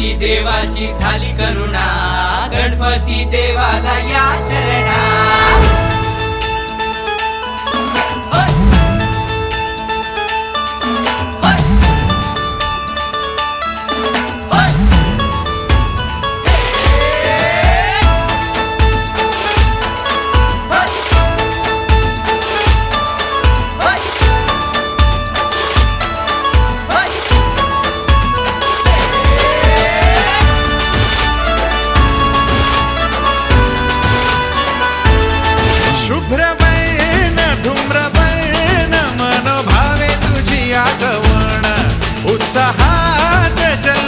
गणपती देवाची झाली करुणा, गणपती देवाला या शरणा। शुभ्रवर्ण धूम्रवर्ण मनोभावे तुझी आगवण, उत्साहात जल